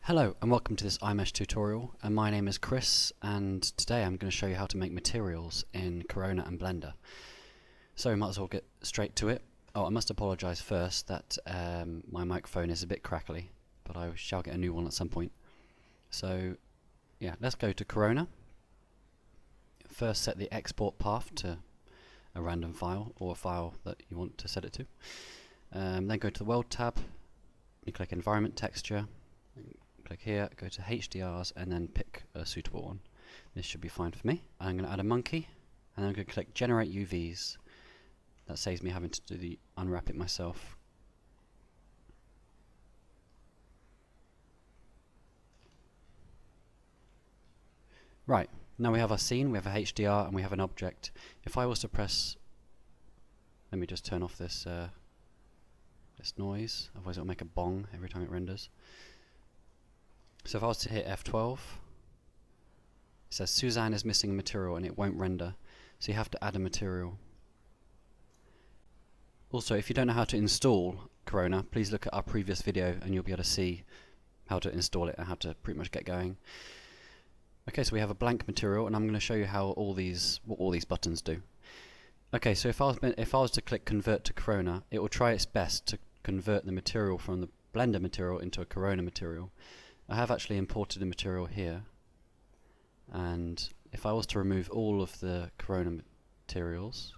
Hello and welcome to this iMeshh tutorial, and my name is Chris, and today I'm going to show you how to make materials in Corona and Blender. So we might as well get straight to it. Oh, I must apologise first that my microphone is a bit crackly, but I shall get a new one at some point. So yeah, let's go to Corona. First set the export path to a random file or a file that you want to set it to. Then go to the World tab, you click Environment Texture, click here, go to HDRs, and then pick a suitable one. This should be fine for me. I'm going to add a monkey, and I'm going to click Generate UVs. That saves me having to do the unwrap it myself. Right, now we have our scene, we have a HDR, and we have an object. If I was to press, let me just turn off this this noise, otherwise it'll make a bong every time it renders. So if I was to hit F12, it says Suzanne is missing a material and it won't render, so you have to add a material. Also, if you don't know how to install Corona, please look at our previous video and you'll be able to see how to install it and how to pretty much get going. Okay, so we have a blank material, and I'm going to show you how what all these buttons do. Okay, so if I was to click Convert to Corona, it will try its best to convert the material from the Blender material into a Corona material. I have actually imported a material here, and if I was to remove all of the Corona materials,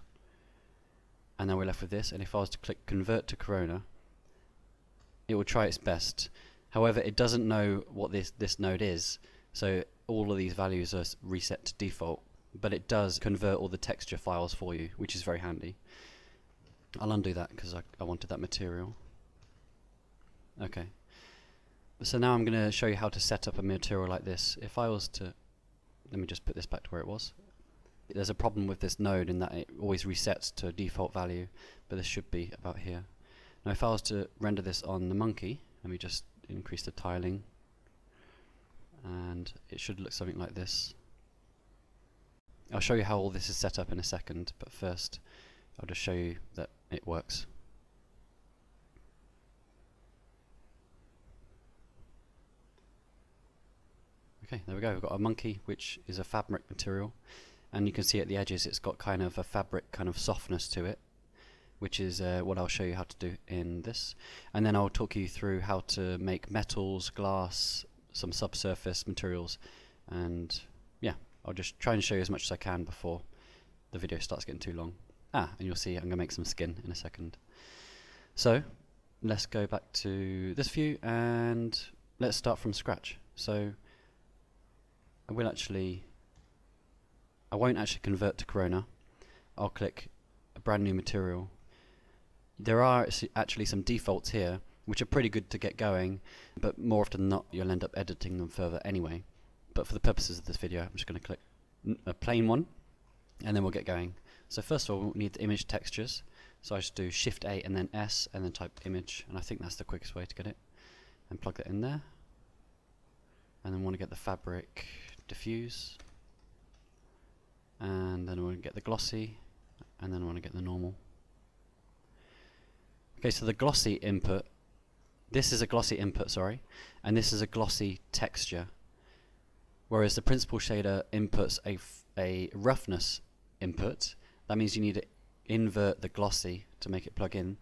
and then we're left with this, and if I was to click Convert to Corona, it will try its best. However, it doesn't know what this node is, so all of these values are reset to default, but it does convert all the texture files for you, which is very handy. I'll undo that because I wanted that material. Okay. So now I'm going to show you how to set up a material like this. If I was to, let me just put this back to where it was. There's a problem with this node in that it always resets to a default value, but this should be about here. Now if I was to render this on the monkey, let me just increase the tiling, and it should look something like this. I'll show you how all this is set up in a second, but first I'll just show you that it works. Okay, there we go. We've got a monkey, which is a fabric material, and you can see at the edges it's got kind of a fabric kind of softness to it, which is what I'll show you how to do in this. And then I'll talk you through how to make metals, glass, some subsurface materials, and yeah, I'll just try and show you as much as I can before the video starts getting too long. And you'll see I'm going to make some skin in a second. So let's go back to this view and let's start from scratch. So I won't actually convert to Corona. I'll click a brand new material. There are actually some defaults here which are pretty good to get going, but more often than not you'll end up editing them further anyway. But for the purposes of this video, I'm just going to click a plain one, and then we'll get going. So first of all, we'll need the image textures. So I just do Shift A and then S and then type image, and I think that's the quickest way to get it. And plug that in there. And then want to get the fabric diffuse, and then I want to get the glossy, and then I want to get the normal. Okay, so the glossy input, this is a glossy input, sorry, and this is a glossy texture, whereas the principal shader inputs a roughness input. That means you need to invert the glossy to make it plug in.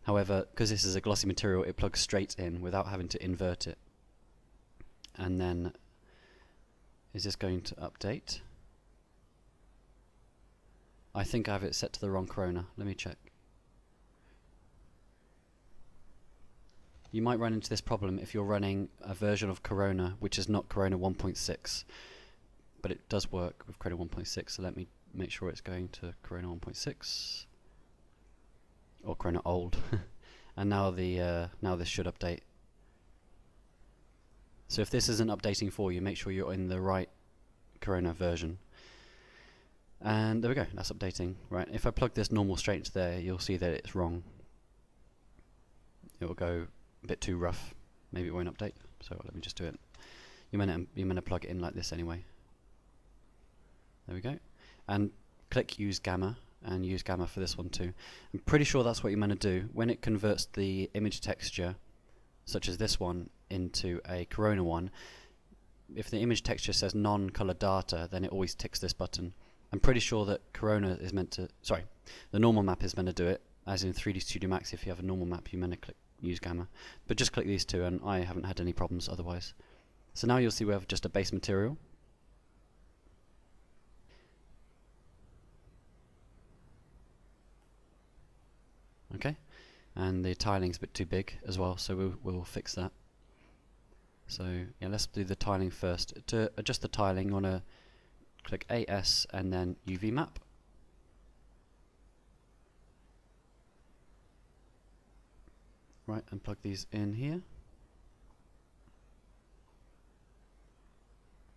However, because this is a glossy material, it plugs straight in without having to invert it. And then, is this going to update? I think I have it set to the wrong Corona. Let me check. You might run into this problem if you're running a version of Corona which is not Corona 1.6, but it does work with Corona 1.6, so let me make sure it's going to Corona 1.6 or Corona old. And now now this should update. So if this isn't updating for you, make sure you're in the right Corona version. And there we go, that's updating. Right, if I plug this normal straight into there, you'll see that it's wrong. It will go a bit too rough. Maybe it won't update, so let me just do it. You're meant to plug it in like this anyway. There we go. And click Use Gamma, and use Gamma for this one too. I'm pretty sure that's what you're meant to do. When it converts the image texture, such as this one, into a Corona one, if the image texture says non-color data, then it always ticks this button. I'm pretty sure that Corona is meant to, sorry, the normal map is meant to do it, as in 3D Studio Max. If you have a normal map, you meant to click use gamma, but just click these two and I haven't had any problems otherwise. So now you'll see we have just a base material. Okay, and the tiling's a bit too big as well, so we'll fix that. So yeah, let's do the tiling first. To adjust the tiling, you want to click AS and then UV map. Right, and plug these in here.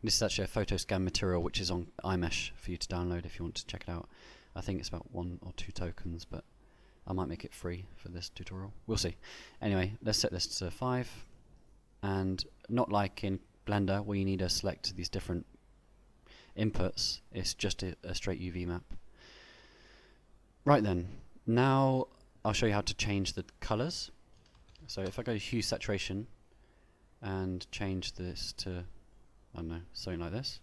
This is actually a photo scan material which is on iMeshh for you to download if you want to check it out. I think it's about 1 or 2 tokens, but I might make it free for this tutorial. We'll see. Anyway, let's set this to 5. And not like in Blender where you need to select these different inputs, it's just a straight UV map. Right then, now I'll show you how to change the colors. So if I go to hue saturation and change this to, I don't know, something like this,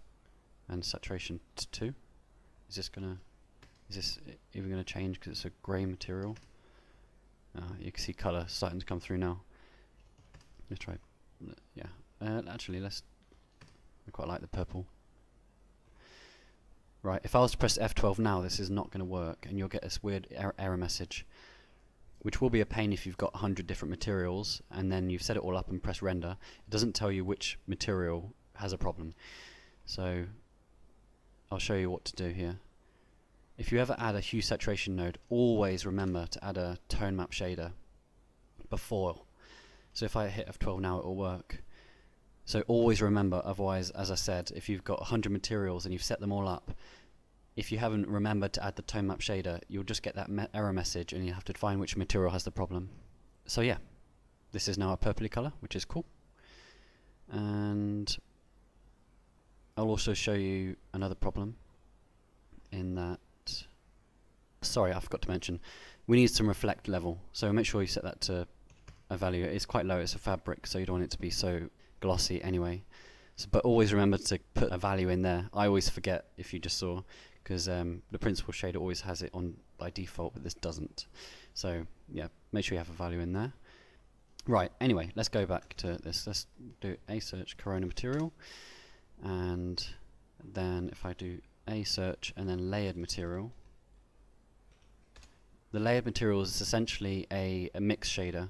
and saturation to 2, is this even going to change because it's a grey material? You can see colour starting to come through now. Let's try, yeah. Actually, I quite like the purple. Right, if I was to press F12 now, this is not going to work, and you'll get this weird error message, which will be a pain if you've got 100 different materials, and then you've set it all up and press render. It doesn't tell you which material has a problem. So I'll show you what to do here. If you ever add a hue saturation node, always remember to add a tone map shader before. So if I hit F12 now, it will work. So always remember, otherwise, as I said, if you've got 100 materials and you've set them all up, if you haven't remembered to add the tone map shader, you'll just get that error message and you have to find which material has the problem. So yeah, this is now a purpley color, which is cool. And I'll also show you another problem in that, sorry, I forgot to mention, we need some reflect level. So make sure you set that to a value. It's quite low, it's a fabric, so you don't want it to be so glossy anyway. So, but always remember to put a value in there. I always forget, if you just saw, because the principal shader always has it on by default, but this doesn't. So yeah, make sure you have a value in there. Right, anyway, let's go back to this. Let's do a search Corona material, and then if I do a search and then layered material, the layered material is essentially a mix shader,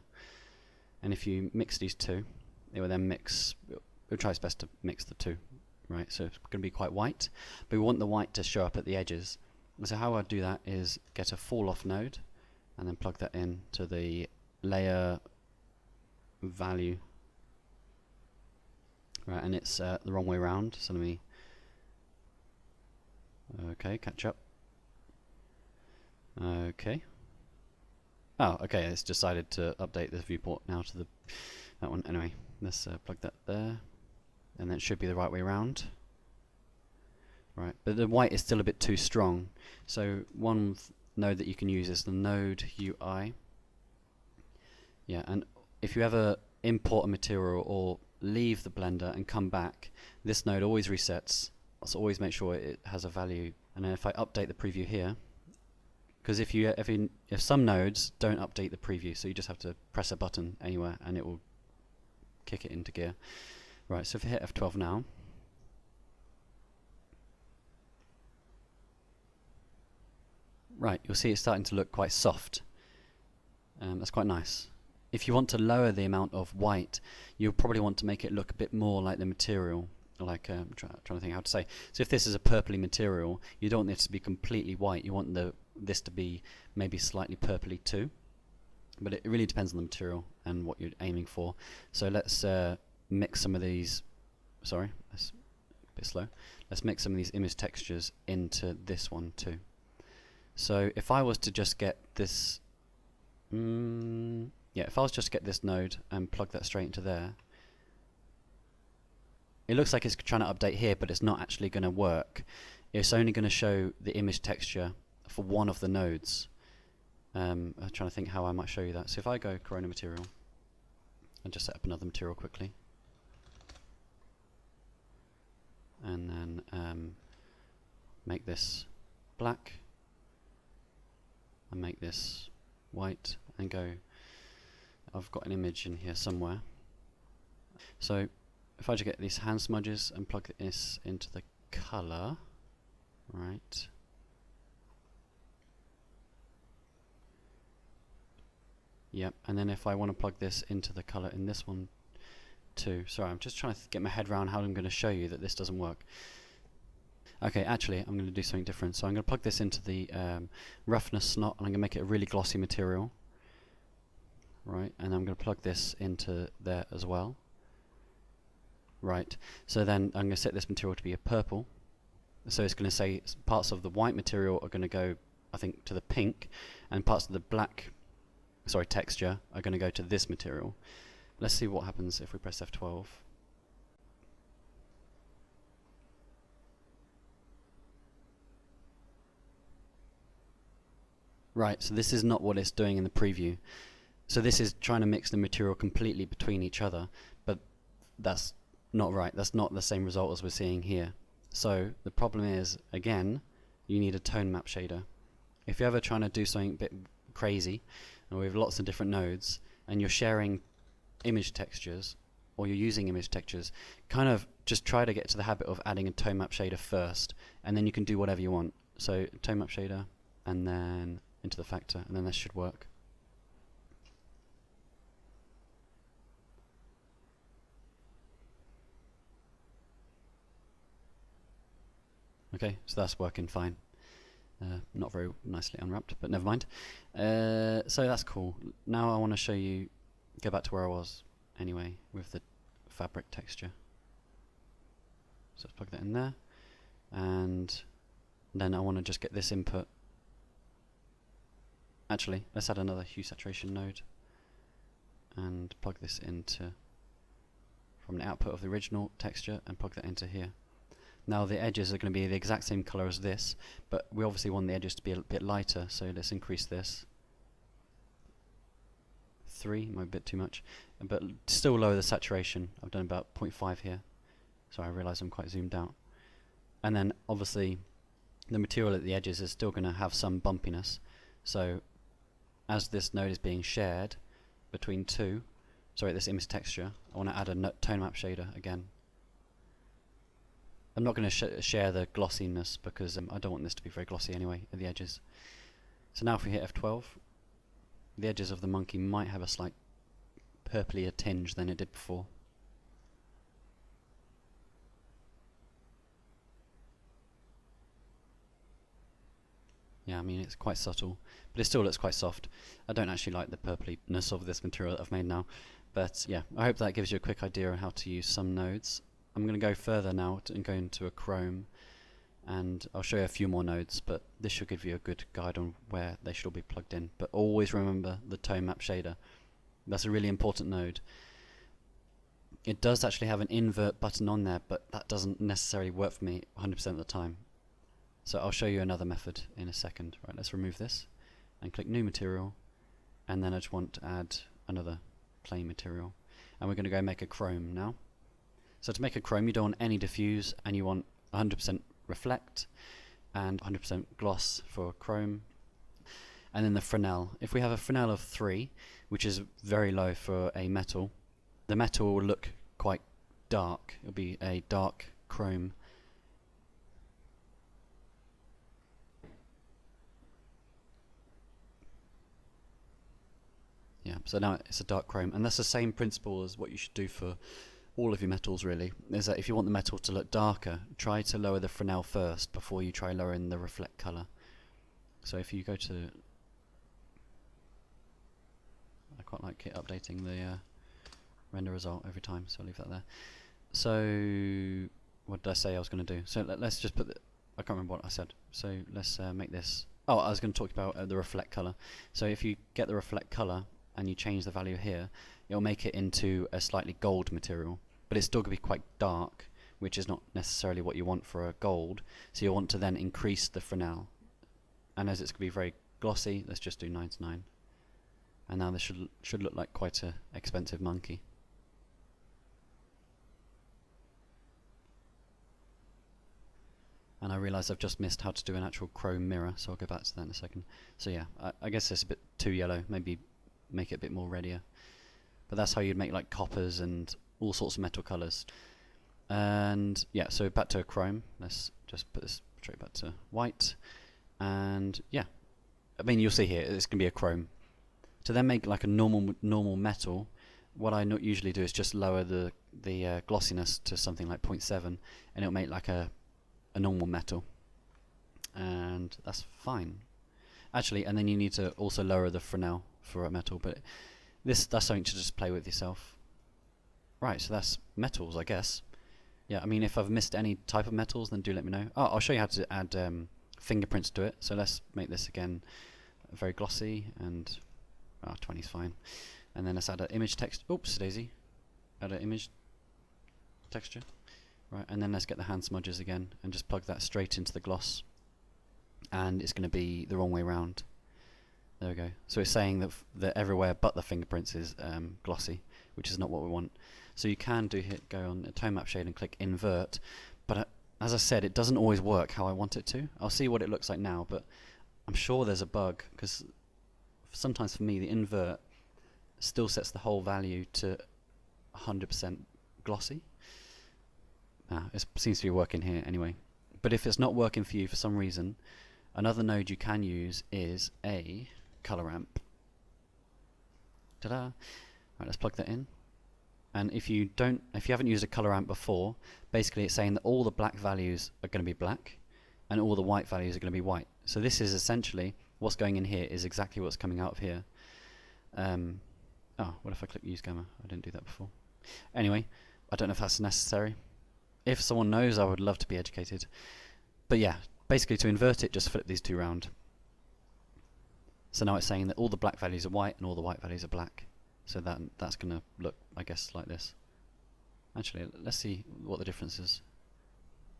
and if you mix these two, it will then mix, it'll try its best to mix the two, right? So it's going to be quite white, but we want the white to show up at the edges. And so how I'd do that is get a fall off node and then plug that in to the layer value, right? And it's the wrong way around, so let me, okay, catch up. Okay. Oh, okay, it's decided to update this viewport now to that one. Anyway, let's plug that there, and then it should be the right way around. Right, but the white is still a bit too strong. So one node that you can use is the node UI. Yeah, and if you ever import a material or leave the Blender and come back, this node always resets. So always make sure it has a value. And then if I update the preview here, because if some nodes don't update the preview, so you just have to press a button anywhere and it will kick it into gear. Right, so if I hit F12 now, right, you'll see it's starting to look quite soft. That's quite nice. If you want to lower the amount of white, you'll probably want to make it look a bit more like the material. Like I'm trying to think how to say. So if this is a purpley material, you don't want this to be completely white. You want this to be maybe slightly purpley too. But it really depends on the material and what you're aiming for. So let's mix some of these. Sorry, that's a bit slow. Let's mix some of these image textures into this one too. So if I was to just get this, yeah, if I was just to get this node and plug that straight into there. It looks like it's trying to update here, but it's not actually going to work. It's only going to show the image texture for one of the nodes. I'm trying to think how I might show you that. So if I go Corona material and just set up another material quickly. And then make this black and make this white and go. I've got an image in here somewhere. So if I just get these hand smudges and plug this into the color, right? Yep, and then if I want to plug this into the color in this one too. Sorry, I'm just trying to get my head around how I'm going to show you that this doesn't work. Okay, actually, I'm going to do something different. So I'm going to plug this into the roughness slot, and I'm going to make it a really glossy material. Right, and I'm going to plug this into there as well. Right, so then I'm going to set this material to be a purple. So it's going to say parts of the white material are going to go, I think, to the pink, and parts of the black, sorry, texture are going to go to this material. Let's see what happens if we press F12. Right, so this is not what it's doing in the preview. So this is trying to mix the material completely between each other, but that's not right. That's not the same result as we're seeing here. So the problem is, again, you need a tone map shader. If you're ever trying to do something a bit crazy, and we have lots of different nodes, and you're sharing image textures, or you're using image textures, kind of just try to get to the habit of adding a tone map shader first, and then you can do whatever you want. So tone map shader, and then into the factor, and then this should work. Okay, so that's working fine. Not very nicely unwrapped, but never mind. So that's cool. Now I want to show you, go back to where I was anyway, with the fabric texture. So let's plug that in there, and then I want to just get this input. Actually, let's add another hue saturation node, and plug this into, from the output of the original texture, and plug that into here. Now the edges are going to be the exact same color as this, but we obviously want the edges to be a bit lighter, so let's increase this. 3, might be a bit too much, but still lower the saturation. I've done about 0.5 here. Sorry, I realise I'm quite zoomed out. And then obviously the material at the edges is still going to have some bumpiness, so as this node is being shared between this image texture, I want to add a tone map shader again. I'm not going to share the glossiness because I don't want this to be very glossy anyway at the edges. So now if we hit F12, the edges of the monkey might have a slight purplier tinge than it did before. Yeah, I mean, it's quite subtle, but it still looks quite soft. I don't actually like the purpliness of this material that I've made now, but yeah, I hope that gives you a quick idea on how to use some nodes. I'm going to go further now and go into a Chrome, and I'll show you a few more nodes, but this should give you a good guide on where they should all be plugged in. But always remember the tone map shader. That's a really important node. It does actually have an invert button on there, but that doesn't necessarily work for me 100% of the time. So I'll show you another method in a second. Right, let's remove this and click new material, and then I just want to add another plain material, and we're going to go make a chrome now. So to make a chrome, you don't want any diffuse, and you want 100% reflect and 100% gloss for chrome. And then the Fresnel. If we have a Fresnel of 3, which is very low for a metal, the metal will look quite dark. It'll be a dark chrome. Yeah, so now it's a dark chrome, and that's the same principle as what you should do for all of your metals really, is that if you want the metal to look darker, try to lower the Fresnel first before you try lowering the reflect color. So if you go to, I quite like it updating the render result every time, so I'll leave that there. So what did I say I was going to do? So let's just put I can't remember what I said, so let's make this, oh, I was going to talk about the reflect color. So if you get the reflect color and you change the value here, it'll make it into a slightly gold material, but it's still going to be quite dark, which is not necessarily what you want for a gold, so you'll want to then increase the Fresnel. And as it's going to be very glossy, let's just do 9 to 9. And now this should look like quite an expensive monkey. And I realise I've just missed how to do an actual chrome mirror, so I'll go back to that in a second. So yeah, I guess it's a bit too yellow, maybe make it a bit more reddier. But that's how you'd make like coppers and all sorts of metal colours. And yeah, so back to chrome. Let's just put this straight back to white. And yeah, I mean you'll see here, it's going to be a chrome. To then make like a normal metal, what I usually do is just lower the glossiness to something like 0.7, and it'll make like a normal metal, and that's fine actually. And then you need to also lower the Fresnel for a metal, but that's something to just play with yourself. Right, so that's metals, I guess. Yeah, I mean if I've missed any type of metals, then do let me know. Oh, I'll show you how to add fingerprints to it. So let's make this again very glossy, and 20 is fine. And then let's add an image text. Oops, daisy. Add an image texture. Right, and then let's get the hand smudges again and just plug that straight into the gloss. And it's going to be the wrong way round. There we go. So it's saying that everywhere but the fingerprints is glossy, which is not what we want. So you can go on a tone map shade and click invert, but as I said, it doesn't always work how I want it to. I'll see what it looks like now, but I'm sure there's a bug, because sometimes for me the invert still sets the whole value to 100% glossy. It seems to be working here anyway. But if it's not working for you for some reason, another node you can use is a color ramp. Ta-da! Right, let's plug that in. And if you haven't used a color ramp before, basically it's saying that all the black values are going to be black, and all the white values are going to be white. So this is essentially what's going in here is exactly what's coming out of here. Oh, what if I click use gamma? I didn't do that before. Anyway, I don't know if that's necessary. If someone knows, I would love to be educated. But yeah, basically to invert it, just flip these two round. So now it's saying that all the black values are white and all the white values are black. So that's going to look, I guess, like this. Actually, let's see what the difference is.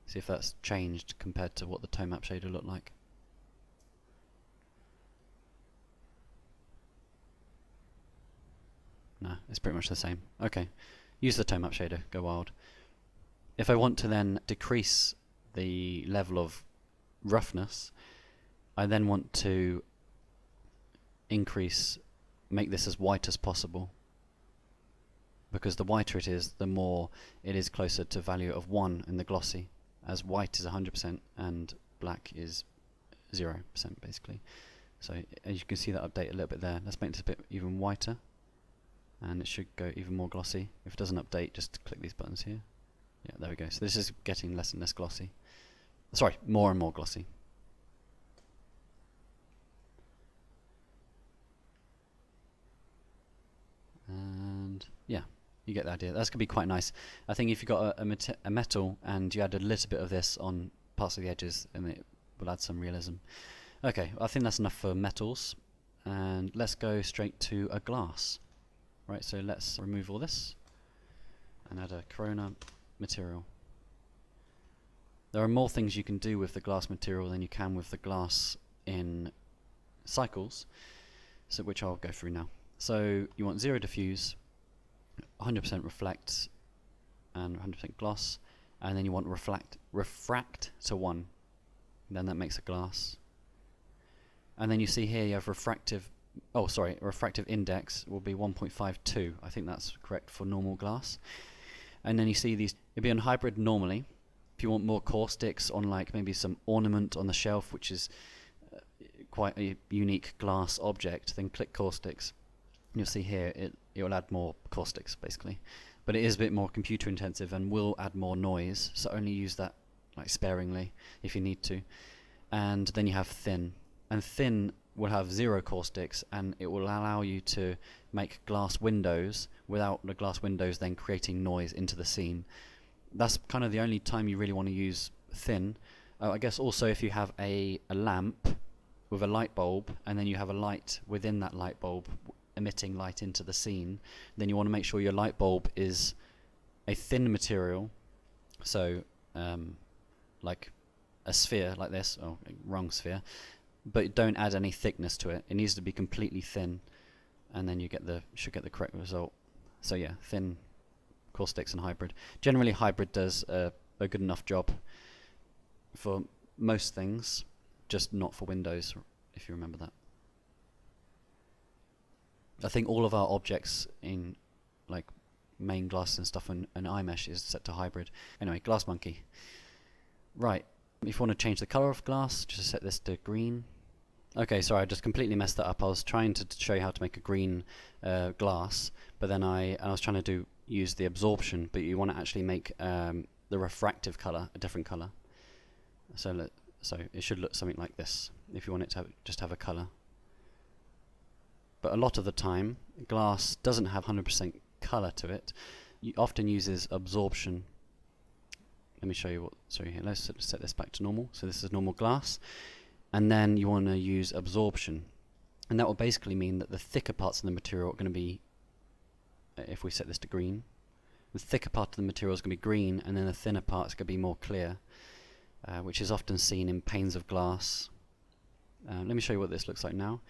See if that's changed compared to what the tone map shader looked like. No, it's pretty much the same. Okay, use the tone map shader, go wild. If I want to then decrease the level of roughness, I then want to make this as white as possible, because the whiter it is, the more it is closer to value of 1 in the glossy, as white is 100% and black is 0% basically. So as you can see that update a little bit there. Let's make this a bit even whiter, and it should go even more glossy. If it doesn't update, just click these buttons here. Yeah, there we go. So this is getting less and less glossy. Sorry, more and more glossy. And yeah, you get the idea. That's going to be quite nice. I think if you got a metal and you add a little bit of this on parts of the edges, and it will add some realism. Okay, I think that's enough for metals. And let's go straight to a glass. Right, so let's remove all this and add a corona material. There are more things you can do with the glass material than you can with the glass in cycles, so which I'll go through now. So you want 0 diffuse, 100% reflect, and 100% gloss, and then you want refract to 1. Then that makes a glass. And then you see here you have refractive index will be 1.52. I think that's correct for normal glass. And then you see these, it'd be on hybrid normally. If you want more caustics on like maybe some ornament on the shelf, which is quite a unique glass object, then click caustics. You'll see here it will add more caustics basically. But it is a bit more computer intensive and will add more noise, so only use that like sparingly if you need to. And then you have thin. And thin will have 0 caustics, and it will allow you to make glass windows without the glass windows then creating noise into the scene. That's kind of the only time you really want to use thin. I guess also if you have a lamp with a light bulb, and then you have a light within that light bulb emitting light into the scene, then you want to make sure your light bulb is a thin material, so like a sphere like this, oh, wrong sphere, but don't add any thickness to it. It needs to be completely thin, and then you should get the correct result. So yeah, thin, caustics, and hybrid. Generally hybrid does a good enough job. for most things, just not for windows, if you remember that. I think all of our objects in like main glass and stuff and iMeshh is set to hybrid. Anyway, glass monkey. Right, if you want to change the color of glass, just set this to green. Okay, sorry, I just completely messed that up. I was trying to show you how to make a green glass, but then I was trying to use the absorption, but you want to actually make the refractive color a different color. So it should look something like this if you want it to just have a color. But a lot of the time, glass doesn't have 100% color to it. It often uses absorption. Let me show you what. Sorry, here. Let's set this back to normal. So this is normal glass, and then you want to use absorption, and that will basically mean that the thicker parts of the material are going to be, if we set this to green, the thicker part of the material is going to be green, and then the thinner part is going to be more clear, which is often seen in panes of glass. Let me show you what this looks like now.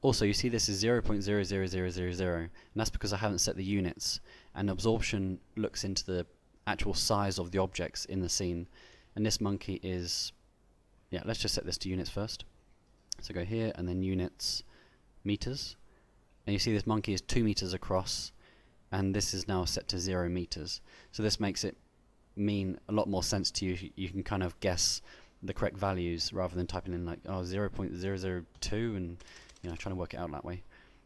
Also, you see this is 0.00000, and that's because I haven't set the units, and absorption looks into the actual size of the objects in the scene, and this monkey is, yeah, let's just set this to units first. So go here and then units, meters, and you see this monkey is 2 meters across, and this is now set to 0 meters. So this makes it mean a lot more sense to you. You can kind of guess the correct values rather than typing in like 0.002 and trying to work it out that way.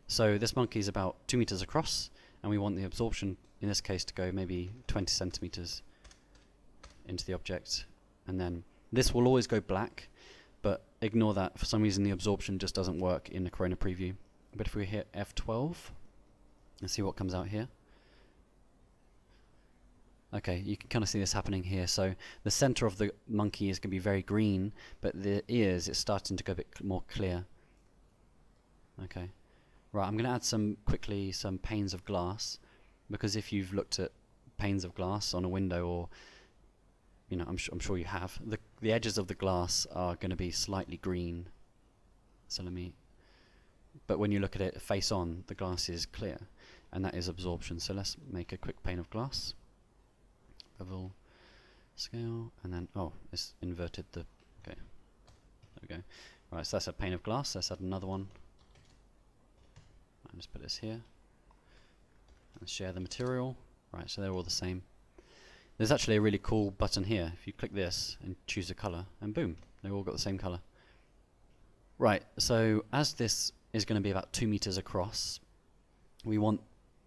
So this monkey is about 2 meters across, and we want the absorption in this case to go maybe 20 centimeters into the object, and then this will always go black, but ignore that. For some reason the absorption just doesn't work in the Corona preview. But if we hit F12 and see what comes out here, okay, you can kind of see this happening here. So the center of the monkey is going to be very green, but the ears, it's starting to go a bit more clear. Okay, right, I'm going to add quickly some panes of glass, because if you've looked at panes of glass on a window, or I'm sure you have, the edges of the glass are going to be slightly green. So but when you look at it face on, the glass is clear, and that is absorption. So let's make a quick pane of glass. Bevel, scale, and then it's inverted the. Okay, there we go. Right, so that's a pane of glass. Let's add another one. I'll just put this here and share the material. Right, so they're all the same. There's actually a really cool button here. If you click this and choose a color, and boom, they've all got the same color. Right, so as this is going to be about 2 meters across, we want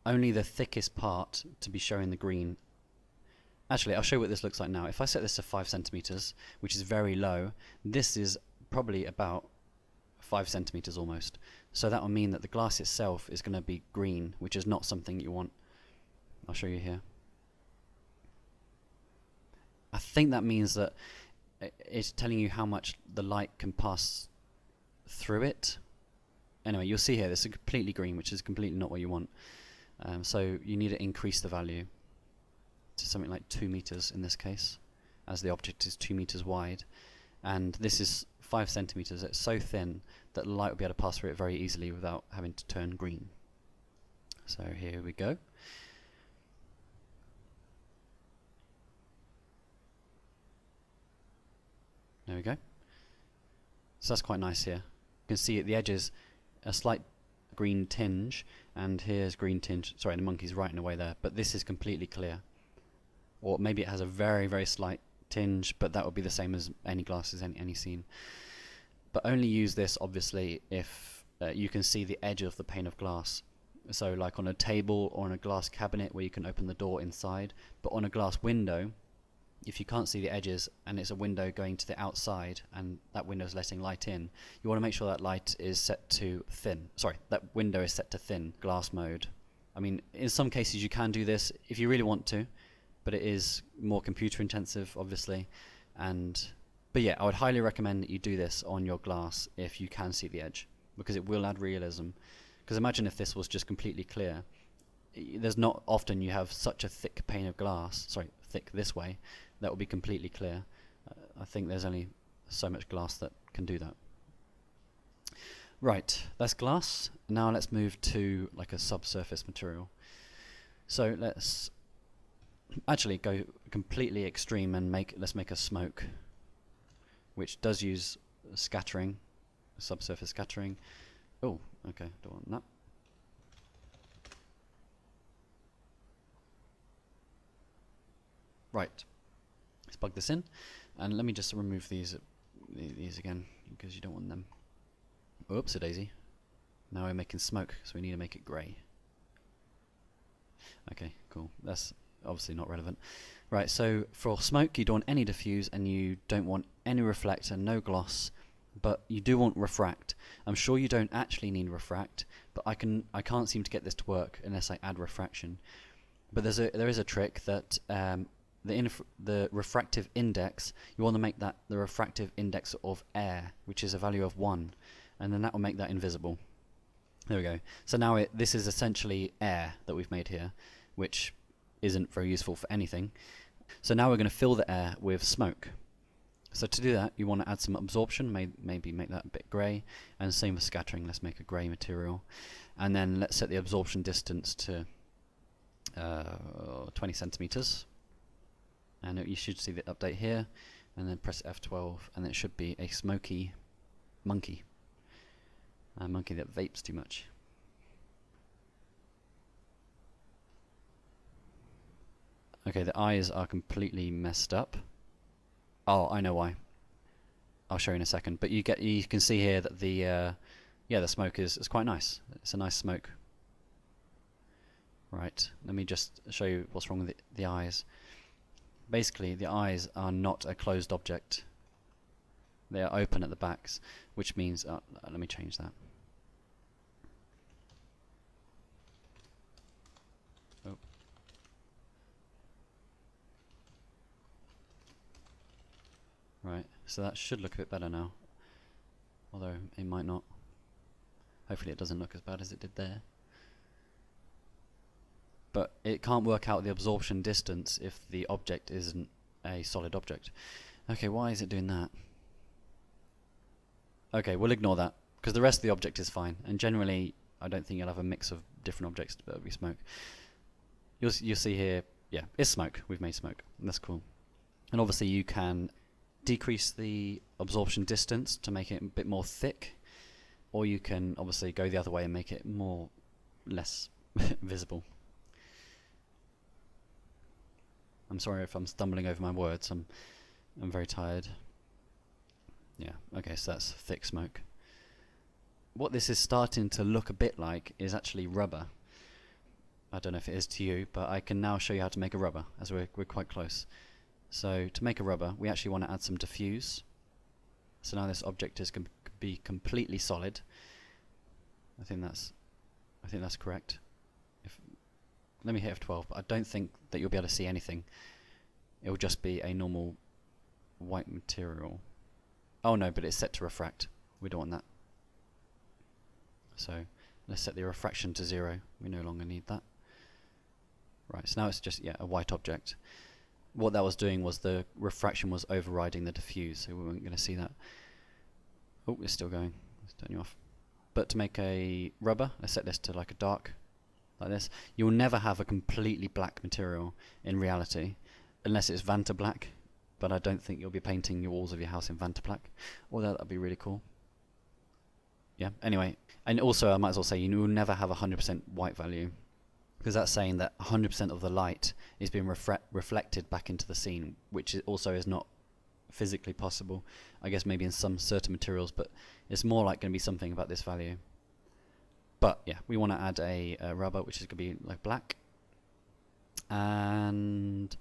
only the thickest part to be showing the green. Actually, I'll show you what this looks like now. If I set this to 5 centimeters, which is very low, this is probably about 5 centimeters almost. So that will mean that the glass itself is going to be green, which is not something you want. I'll show you here. I think that means that it's telling you how much the light can pass through it. Anyway, you'll see here this is completely green, which is completely not what you want. So you need to increase the value to something like 2 meters in this case, as the object is 2 meters wide, and this is 5 centimeters. It's so thin that the light will be able to pass through it very easily without having to turn green. So here we go. There we go. So that's quite nice here. You can see at the edges a slight green tinge, and here's green tinge. Sorry, the monkey's writing away there, but this is completely clear. Or maybe it has a very, very slight tinge, but that would be the same as any glasses, any scene. But only use this, obviously, if you can see the edge of the pane of glass. So like on a table or on a glass cabinet where you can open the door inside. But on a glass window, if you can't see the edges and it's a window going to the outside and that window is letting light in, you want to make sure that light is set to thin. Sorry, that window is set to thin glass mode. I mean, in some cases you can do this if you really want to, but it is more computer intensive, obviously. But yeah, I would highly recommend that you do this on your glass if you can see the edge, because it will add realism. Because imagine if this was just completely clear. There's not often you have such a thick pane of glass, sorry, thick this way, that will be completely clear. I think there's only so much glass that can do that. Right, that's glass. Now let's move to like a subsurface material. So let's actually go completely extreme and let's make a smoke. which does use scattering, subsurface scattering. Oh, okay, don't want that. Right, let's plug this in, and let me just remove these again, because you don't want them. Oops, a daisy. Now we're making smoke, so we need to make it grey. Okay, cool. That's obviously not relevant. Right, so for smoke, you don't want any diffuse, and you don't want any reflect and no gloss, but you do want refract. I'm sure you don't actually need refract, but I can't seem to get this to work unless I add refraction. But there is a trick that the refractive index, you want to make that the refractive index of air, which is a value of 1, and then that will make that invisible. There we go. So now this is essentially air that we've made here, which isn't very useful for anything. So now we're going to fill the air with smoke. So to do that, you want to add some absorption, maybe make that a bit grey, and same with scattering. Let's make a grey material, and then let's set the absorption distance to 20 centimeters. And you should see the update here, and then press F12, and it should be a smoky monkey. A monkey that vapes too much. Okay, the eyes are completely messed up. Oh, I know why. I'll show you in a second. But you can see here that the smoke is quite nice. It's a nice smoke. Right, let me just show you what's wrong with the eyes. Basically, the eyes are not a closed object. They are open at the backs, which means let me change that. Oh. Right, so that should look a bit better now, although it might not. Hopefully it doesn't look as bad as it did there. But it can't work out the absorption distance if the object isn't a solid object. Okay, why is it doing that? Okay, we'll ignore that, because the rest of the object is fine, and generally I don't think you'll have a mix of different objects that we smoke. You'll see here, yeah, it's smoke. We've made smoke, and that's cool. And obviously you can decrease the absorption distance to make it a bit more thick, or you can obviously go the other way and make it less visible. I'm sorry if I'm stumbling over my words. I'm very tired. Yeah, okay, so that's thick smoke. What this is starting to look a bit like is actually rubber. I don't know if it is to you, but I can now show you how to make a rubber, as we're quite close. So to make a rubber, we actually want to add some diffuse. So now this object is be completely solid. I think that's correct. Let me hit F12, but I don't think that you'll be able to see anything. It will just be a normal white material. Oh no, but it's set to refract. We don't want that. So let's set the refraction to 0. We no longer need that. Right, so now it's just a white object. What that was doing was the refraction was overriding the diffuse, so we weren't going to see that. Oh, it's still going. Let's turn you off. But to make a rubber, let's set this to like a dark, like this. You'll never have a completely black material in reality, unless it's Vanta black. But I don't think you'll be painting your walls of your house in Vanta black. Although that'd be really cool. Yeah, anyway. And also I might as well say you will never have 100% white value, because that's saying that 100% of the light is being reflected back into the scene, which also is not physically possible. I guess maybe in some certain materials, but it's more like going to be something about this value. But yeah, we want to add a rubber, which is going to be like black. And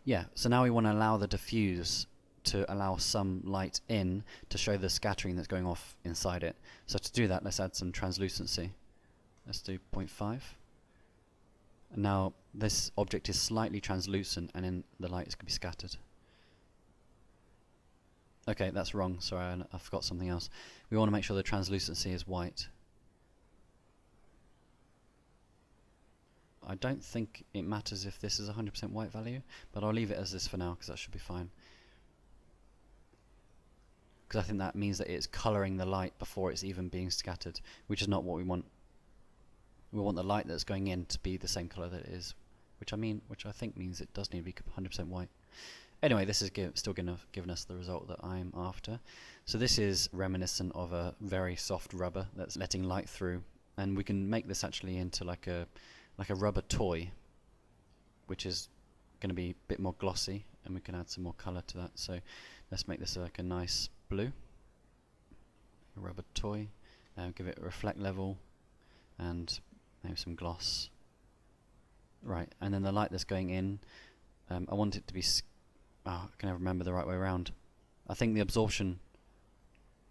yeah, so now we want to allow the diffuse to allow some light in to show the scattering that's going off inside it. So to do that, let's add some translucency. Let's do 0.5. And now this object is slightly translucent, and then the light is going to be scattered. Okay, that's wrong. Sorry, I forgot something else. We want to make sure the translucency is white. I don't think it matters if this is 100% white value, but I'll leave it as this for now, because that should be fine. Because I think that means that it's colouring the light before it's even being scattered, which is not what we want. We want the light that's going in to be the same colour that it is, which I think means it does need to be 100% white. Anyway, this is still giving us the result that I'm after. So this is reminiscent of a very soft rubber that's letting light through, and we can make this actually into like a rubber toy, which is going to be a bit more glossy, and we can add some more color to that. So let's make this like a nice blue, a rubber toy. Give it a reflect level and maybe some gloss. Right, and then the light that's going in, I want it to be I can never remember the right way around. I think the absorption,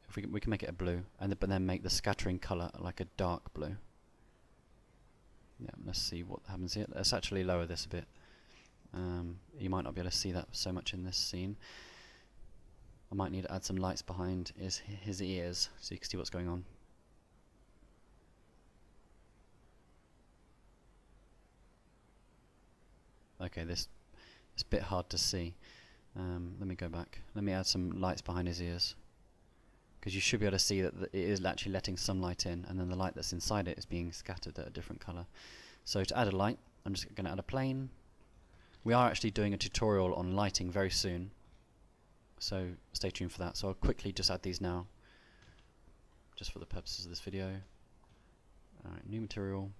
if we can make it a blue, and but then make the scattering color like a dark blue. Yeah, let's see what happens here. Let's actually lower this a bit. You might not be able to see that so much in this scene. I might need to add some lights behind his ears so you can see what's going on. Okay, this is a bit hard to see. Let me go back. Let me add some lights behind his ears, because you should be able to see that it is actually letting some light in, and then the light that's inside it is being scattered at a different color. So to add a light, I'm just going to add a plane. We are actually doing a tutorial on lighting very soon, so stay tuned for that. So I'll quickly just add these now, just for the purposes of this video. Alright, new material.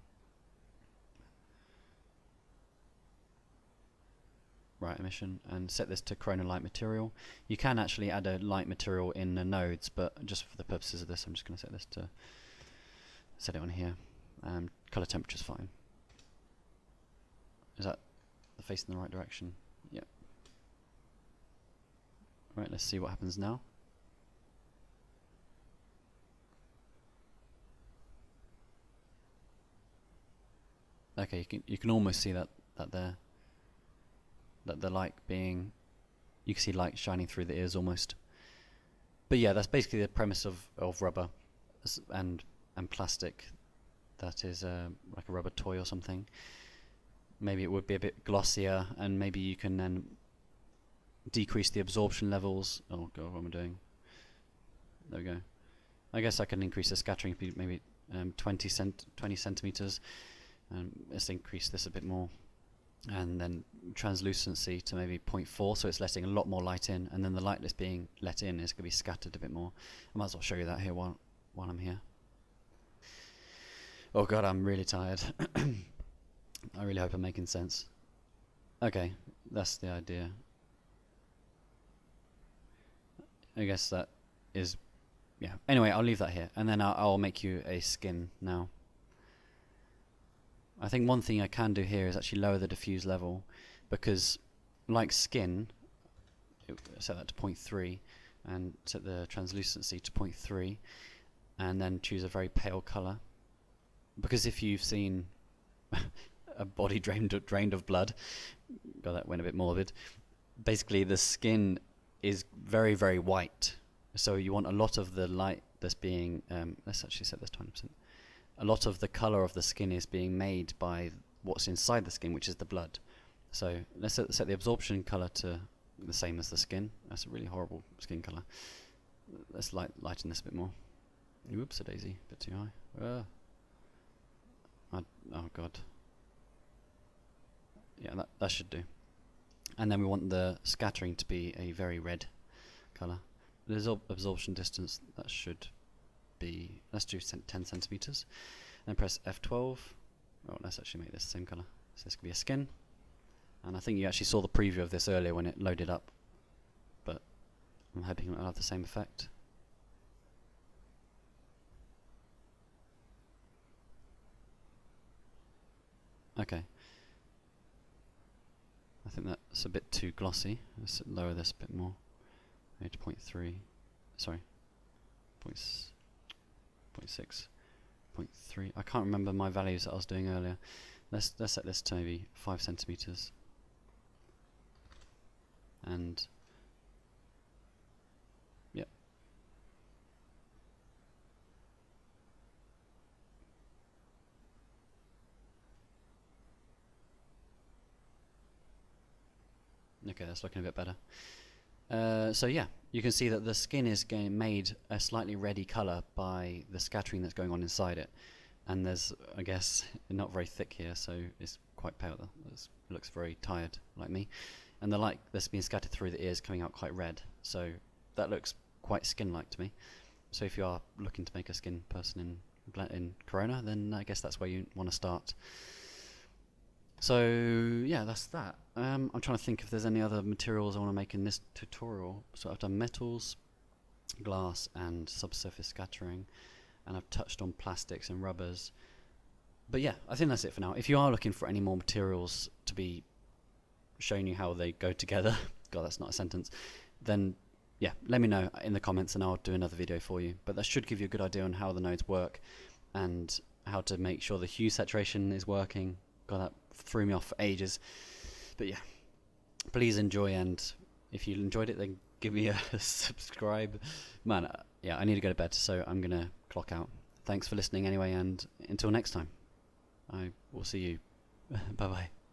Right, emission, and set this to Corona light material. You can actually add a light material in the nodes, but just for the purposes of this, I'm just going to set it on here. Color temperature is fine. Is that facing the right direction? Yep. Right, let's see what happens now. Okay, you can almost see that there. That the light being, you can see light shining through the ears almost. But yeah, that's basically the premise of rubber and plastic. That is like a rubber toy or something. Maybe it would be a bit glossier, and maybe you can then decrease the absorption levels. Oh god, what am I doing? There we go. I guess I can increase the scattering speed, maybe 20 centimeters. Let's increase this a bit more. And then translucency to maybe 0.4, so it's letting a lot more light in, and then the light that's being let in is going to be scattered a bit more. I might as well show you that here while I'm here. Oh god, I'm really tired. I really hope I'm making sense. Okay, that's the idea. I guess that is, yeah. Anyway, I'll leave that here, and then I'll make you a skin now. I think one thing I can do here is actually lower the diffuse level, because like skin, set that to 0.3 and set the translucency to 0.3, and then choose a very pale color. Because if you've seen a body drained of blood, God, that went a bit morbid. Basically, the skin is very, very white, so you want a lot of the light that's being. Let's actually set this to 20%. A lot of the color of the skin is being made by what's inside the skin, which is the blood. So let's set the absorption color to the same as the skin. That's a really horrible skin color. Let's lighten this a bit more. Oops, a daisy, a bit too high. Oh god. Yeah, that should do. And then we want the scattering to be a very red color. The absorption distance, that should be, let's do 10 centimeters. Then press F12. Oh, let's actually make this the same color. So this could be a skin. And I think you actually saw the preview of this earlier when it loaded up, but I'm hoping it'll have the same effect. Okay. I think that's a bit too glossy. Let's lower this a bit more. Maybe to 0.3. Sorry. 0.6. 0.3. I can't remember my values that I was doing earlier. Let's set this to maybe 5 centimeters. And yep. Okay, that's looking a bit better. So yeah, you can see that the skin is getting made a slightly reddy color by the scattering that's going on inside it. And there's, I guess, not very thick here, so it's quite pale. It looks very tired, like me. and the light that's being scattered through the ear is coming out quite red, so that looks quite skin-like to me. So if you are looking to make a skin person in Corona, then I guess that's where you want to start. So yeah, that's that. I'm trying to think if there's any other materials I want to make in this tutorial. So I've done metals, glass and subsurface scattering, and I've touched on plastics and rubbers. But yeah, I think that's it for now. If you are looking for any more materials to be showing you how they go together, God, that's not a sentence, then yeah, let me know in the comments and I'll do another video for you. But that should give you a good idea on how the nodes work and how to make sure the hue saturation is working. God, that threw me off for ages. But yeah, please enjoy, and if you enjoyed it, then give me a subscribe. Man, yeah, I need to go to bed, so I'm gonna clock out. Thanks for listening anyway, and until next time, I will see you. Bye bye.